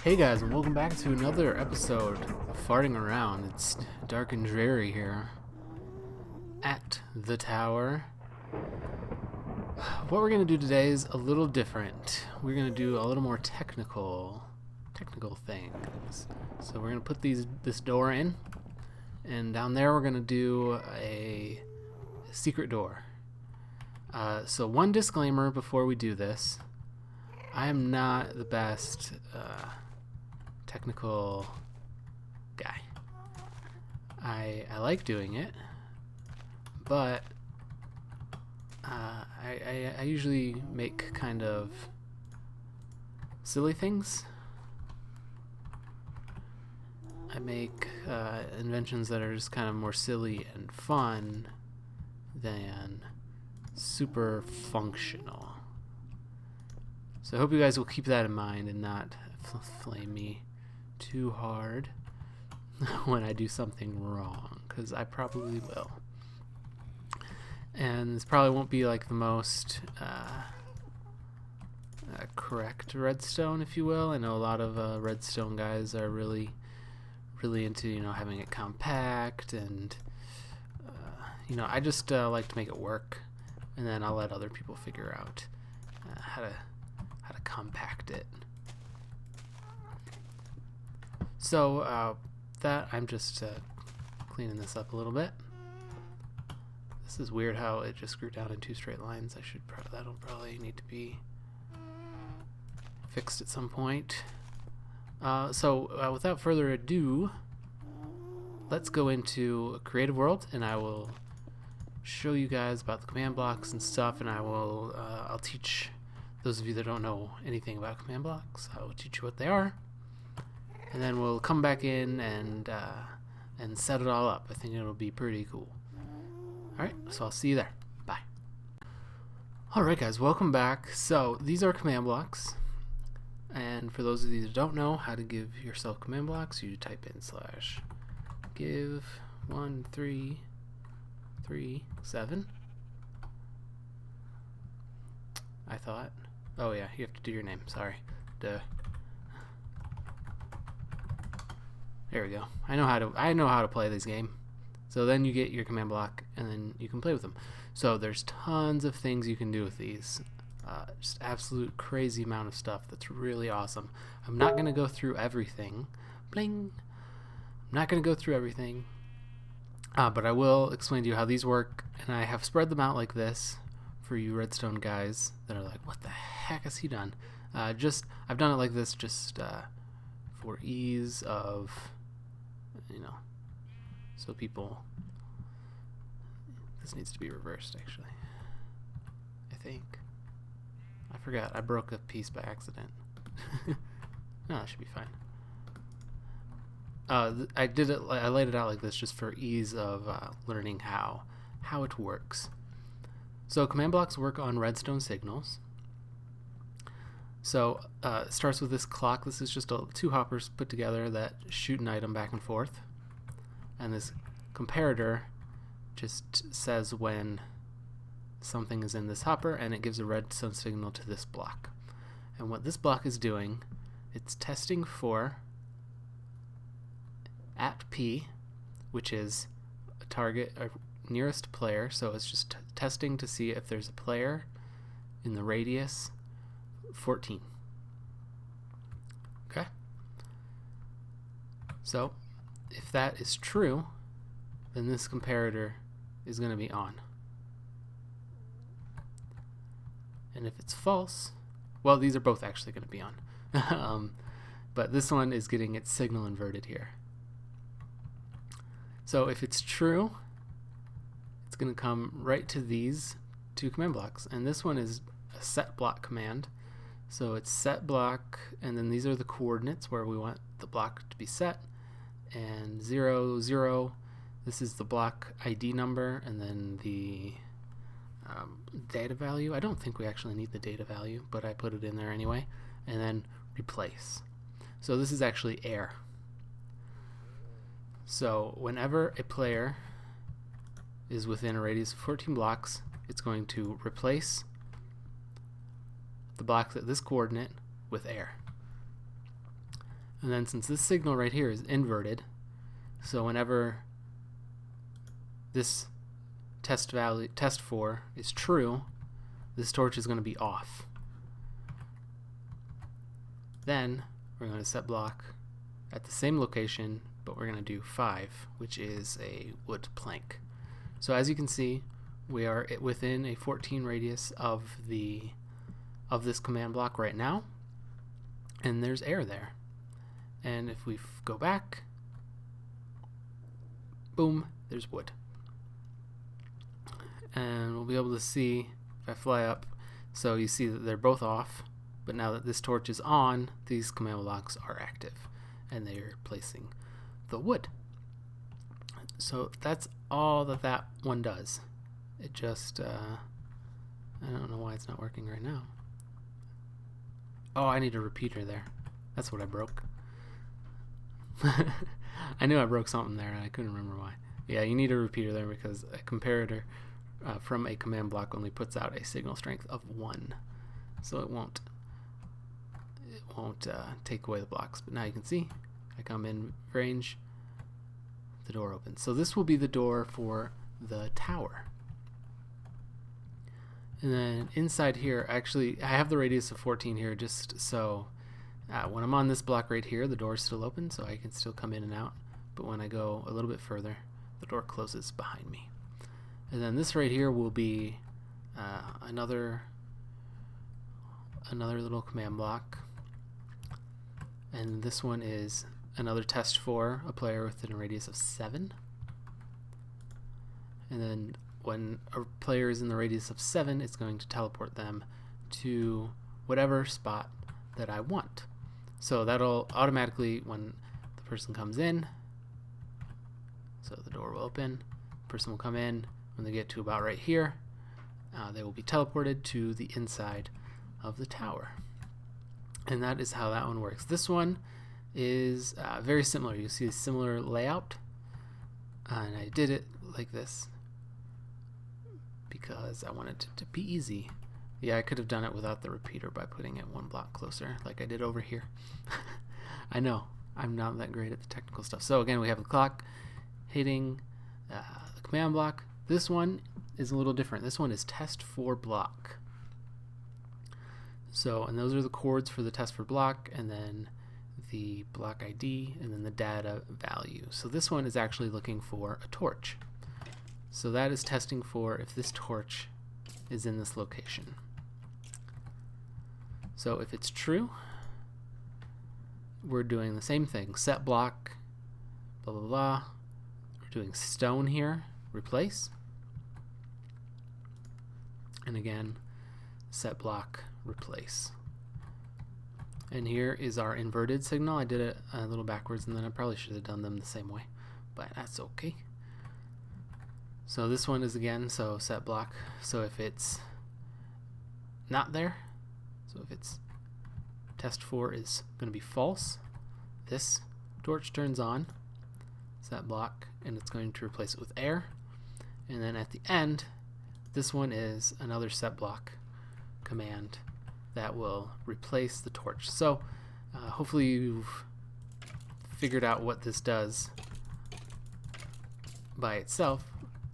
Hey guys, and welcome back to another episode of Farting Around. It's dark and dreary here at the tower. What we're going to do today is a little different. We're going to do a little more technical things. So we're going to put this door in, and down there we're going to do a secret door. So one disclaimer before we do this. I am not the best technical guy. I like doing it, but I usually make kind of silly things. I make inventions that are just kind of more silly and fun than super functional. So I hope you guys will keep that in mind and not flame me too hard when I do something wrong, because I probably will. And this probably won't be like the most correct redstone, if you will. I know a lot of redstone guys are really into having it compact, and I just like to make it work, and then I'll let other people figure out how to compact it. So that I'm just cleaning this up a little bit. This is weird how it just grew down in 2 straight lines. That'll probably need to be fixed at some point. So without further ado, let's go into a creative world, and I will show you guys about the command blocks and stuff, and I'll teach those of you that don't know anything about command blocks. I will teach you what they are, and then we'll come back in and set it all up. I think it'll be pretty cool. Alright, so I'll see you there. Bye. Alright guys, welcome back. So these are command blocks, and for those of you that don't know how to give yourself command blocks, you type in /give 1 3 3 7. I thought. Oh yeah, you have to do your name. Sorry. Duh. There we go. I know how to play this game. So then you get your command block, and then you can play with them. So there's tons of things you can do with these. Just absolute crazy amount of stuff that's really awesome. I'm not gonna go through everything. Bling. I'm not gonna go through everything. But I will explain to you how these work, and I have spread them out like this for you redstone guys that are like, what the heck has he done? I've done it like this just for ease of, so people. This needs to be reversed, actually. I think. I forgot. I broke a piece by accident. No, that should be fine. I laid it out like this just for ease of learning how it works. So command blocks work on redstone signals. So it starts with this clock. This is just 2 hoppers put together that shoot an item back and forth. And this comparator just says when something is in this hopper, and it gives a redstone signal to this block. And what this block is doing, it's testing for at P, which is a target, nearest player. So it's just testing to see if there's a player in the radius 14. Okay? So if that is true, then this comparator is going to be on. And if it's false, well, these are both actually going to be on. But this one is getting its signal inverted here. So if it's true, it's going to come right to these 2 command blocks. And this one is a set block command. So it's set block, and then these are the coordinates where we want the block to be set. And 0, 0, this is the block ID number, and then the data value. I don't think we actually need the data value, but I put it in there anyway. And then replace. So this is actually air. So whenever a player is within a radius of 14 blocks, it's going to replace the block at this coordinate with air. And then since this signal right here is inverted, so whenever this test 4 is true, this torch is going to be off. Then we're going to set block at the same location, but we're going to do 5, which is a wood plank. So as you can see, we are within a 14 radius of this command block right now, and there's air there. And if we go back, boom, there's wood. And we'll be able to see if I fly up, so you see that they're both off, but now that this torch is on, these command blocks are active and they're placing the wood. So that's all that one does. It just I don't know why it's not working right now. Oh, I need a repeater there. That's what I broke. I knew I broke something there and I couldn't remember why. Yeah, you need a repeater there because a comparator from a command block only puts out a signal strength of 1, so it won't take away the blocks. But now you can see I come in range, the door opens. So this will be the door for the tower. And then inside here, actually I have the radius of 14 here just so when I'm on this block right here, the door is still open, so I can still come in and out. But when I go a little bit further, the door closes behind me. And then this right here will be another little command block. And this one is another test for a player within a radius of 7. And then when a player is in the radius of 7, it's going to teleport them to whatever spot that I want. So that'll automatically, when the person comes in, so the door will open, the person will come in. When they get to about right here, they will be teleported to the inside of the tower. And that is how that one works. This one is very similar. You see a similar layout, and I did it like this because I wanted it to be easy. Yeah, I could have done it without the repeater by putting it 1 block closer like I did over here. I know, I'm not that great at the technical stuff. So again, we have the clock hitting the command block. This one is a little different. This one is test for block. So, and those are the codes for the test for block, and then the block ID, and then the data value. So this one is actually looking for a torch. So that is testing for if this torch is in this location. So if it's true, we're doing the same thing. Set block, blah, blah, blah. We're doing stone here, replace. And again, set block, replace. And here is our inverted signal. I did it a little backwards, and then I probably should have done them the same way, but that's okay. So this one is again, so set block. So if it's not there, so if it's test 4 is going to be false, this torch turns on, set block, and it's going to replace it with air. And then at the end, this one is another set block command that will replace the torch. So hopefully you've figured out what this does by itself.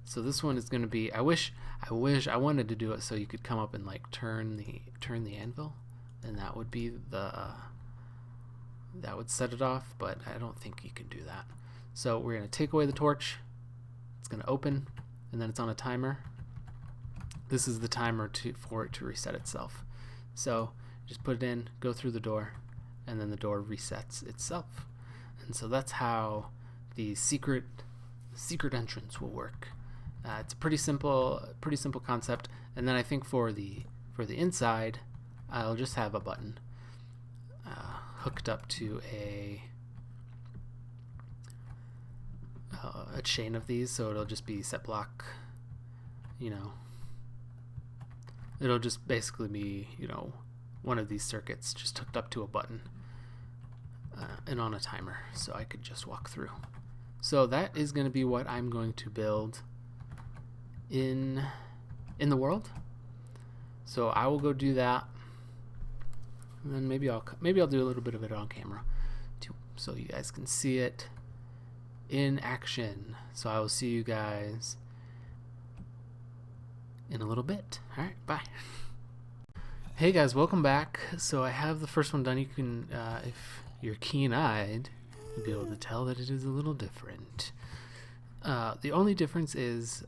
So this one is going to be, I wish I wanted to do it so you could come up and like turn the anvil, and that would be that would set it off, but I don't think you can do that. So we're going to take away the torch, it's going to open, and then it's on a timer. This is the timer for it to reset itself. So just put it in, go through the door, and then the door resets itself. And so that's how the secret entrance will work. It's a pretty simple concept. And then I think for the inside, I'll just have a button hooked up to a chain of these, so it'll just be set block. You know, it'll just basically be, you know, one of these circuits just hooked up to a button and on a timer, so I could just walk through. So that is going to be what I'm going to build in the world. So I will go do that, and then maybe I'll do a little bit of it on camera too. so you guys can see it in action. So I will see you guys in a little bit. Alright, bye. Hey guys, welcome back. So I have the first one done. You can, if you're keen-eyed, you'll be able to tell that it is a little different. The only difference is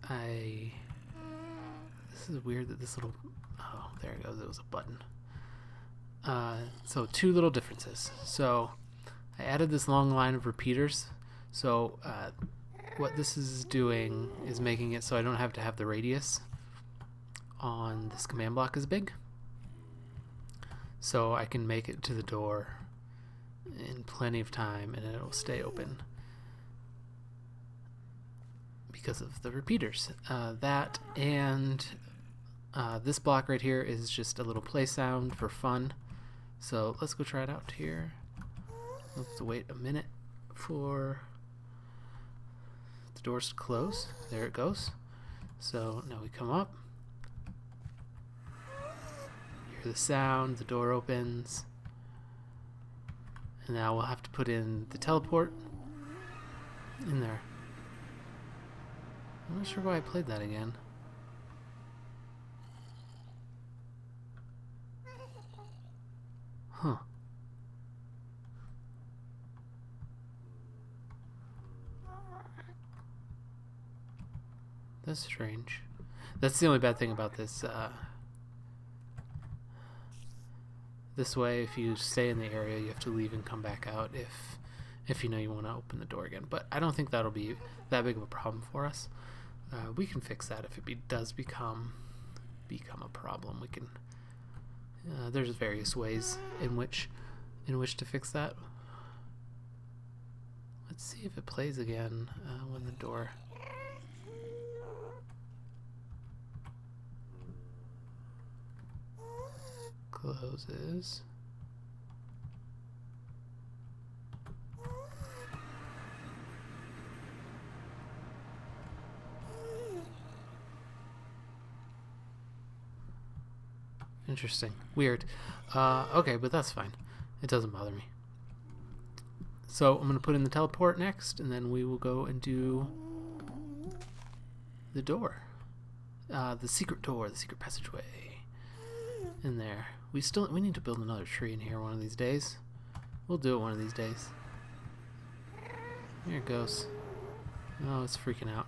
this is weird that this little, oh, there it goes, it was a button. So two little differences. So I added this long line of repeaters. So what this is doing is making it so I don't have to have the radius on this command block as big. So I can make it to the door in plenty of time and it will stay open because of the repeaters. That and this block right here is just a little play sound for fun. So let's go try it out here. We'll have to wait a minute for the doors to close. There it goes. So now we come up. Hear the sound, the door opens. And now we'll have to put in the teleport in there. I'm not sure why I played that again. Huh. That's strange. That's the only bad thing about this. This way, if you stay in the area, you have to leave and come back out if you know you want to open the door again. But I don't think that'll be that big of a problem for us. We can fix that if it does become a problem. We can. There's various ways in which to fix that. Let's see if it plays again when the door. Closes. Interesting. Weird. Okay, but that's fine. It doesn't bother me. So I'm going to put in the teleport next, and then we will go and do the door. The secret door, the secret passageway. In there. We need to build another tree in here one of these days. We'll do it one of these days. There it goes. Oh, it's freaking out.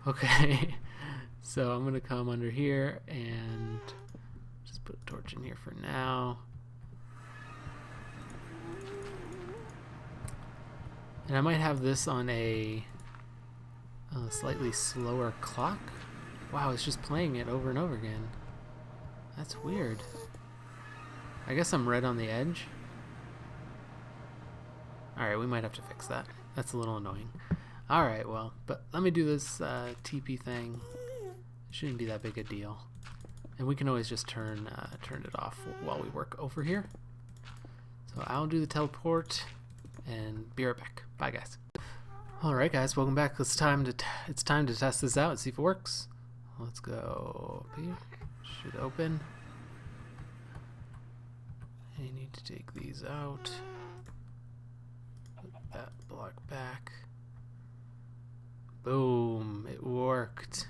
Okay. So I'm gonna come under here and just put a torch in here for now. And I might have this on a slightly slower clock. Wow, it's just playing it over and over again. That's weird. I guess I'm red on the edge. Alright, we might have to fix that. That's a little annoying. Alright, well, but let me do this TP thing. It shouldn't be that big a deal. And we can always just turn it off while we work over here. So I'll do the teleport and be right back. Bye, guys. Alright, guys, welcome back. It's time to test this out and see if it works. Let's go up here. Should open. I need to take these out. Put that block back. Boom, it worked.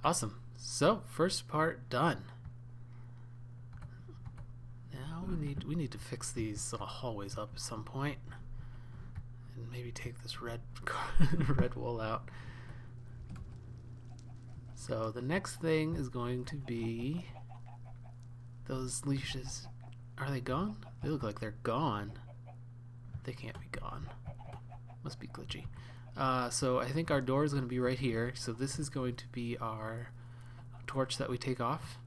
Awesome. So, first part done. Now we need to fix these little hallways up at some point. And maybe take this red red wool out. So the next thing is going to be those leashes. Are they gone? They look like they're gone. They can't be gone. Must be glitchy. So I think our door is going to be right here. So this is going to be our torch that we take off.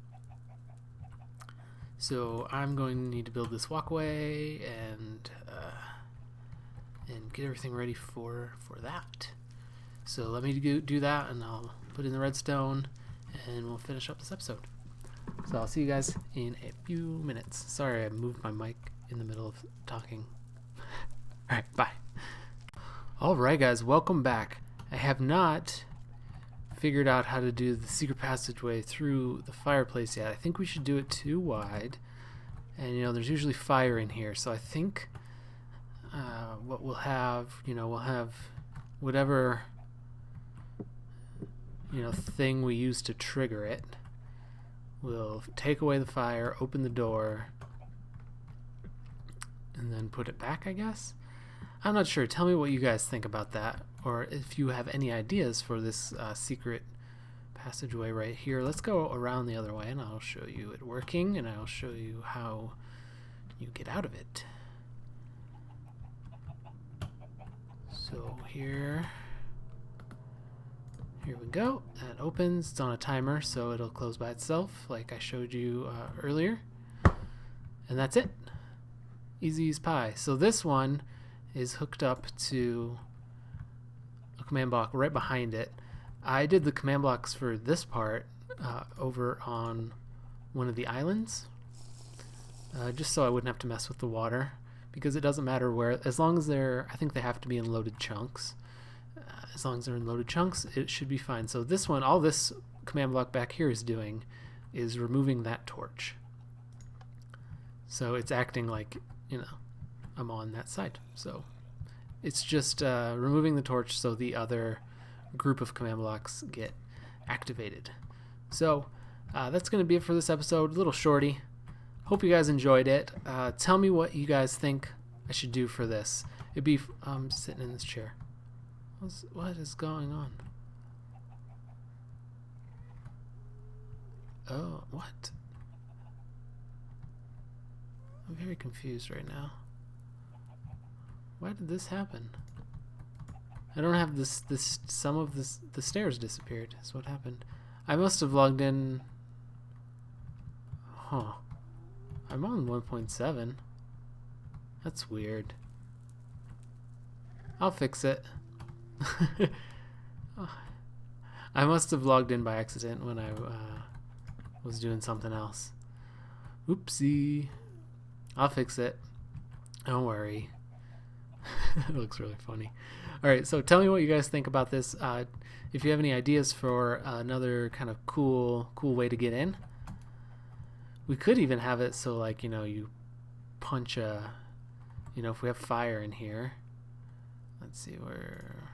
So I'm going to need to build this walkway and get everything ready for that. So let me do that, and I'll put in the redstone, and we'll finish up this episode. So I'll see you guys in a few minutes. Sorry, I moved my mic in the middle of talking. Alright, bye. Alright guys, welcome back. I have not figured out how to do the secret passageway through the fireplace yet. I think we should do it too wide, And there's usually fire in here, so I think what we'll have, we'll have whatever thing we use to trigger it. We'll take away the fire, open the door, and then put it back, I guess. I'm not sure. Tell me what you guys think about that, or if you have any ideas for this secret passageway right here. Let's go around the other way, and I'll show you it working, and I'll show you how you get out of it. So here we go. That opens. It's on a timer, so it'll close by itself, like I showed you earlier. And that's it. Easy as pie. So this one is hooked up to a command block right behind it. I did the command blocks for this part over on one of the islands, just so I wouldn't have to mess with the water, because it doesn't matter where, as long as they're, I think they have to be in loaded chunks. As long as they're in loaded chunks, it should be fine. So this one, all this command block back here is doing is removing that torch. So it's acting like, I'm on that side. So it's just removing the torch so the other group of command blocks get activated. So that's going to be it for this episode. A little shorty. Hope you guys enjoyed it. Tell me what you guys think I should do for this. It'd be sitting in this chair. What is going on? Oh, what? I'm very confused right now. Why did this happen? I don't have some of the stairs disappeared. That's what happened. I must have logged in. Huh. I'm on 1.7. That's weird. I'll fix it. I must have logged in by accident when I was doing something else. Oopsie. I'll fix it. Don't worry. It looks really funny. Alright, so tell me what you guys think about this. If you have any ideas for another kind of cool way to get in. We could even have it so, like, you punch a, if we have fire in here. Let's see where.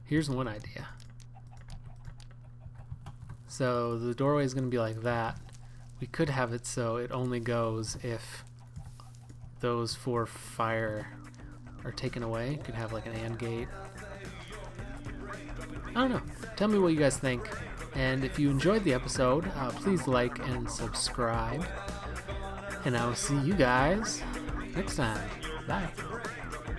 Here's one idea. So the doorway is going to be like that. We could have it so it only goes if those 4 fire are taken away. You could have like an AND gate. I don't know. Tell me what you guys think. And if you enjoyed the episode, please like and subscribe. And I will see you guys next time. Bye.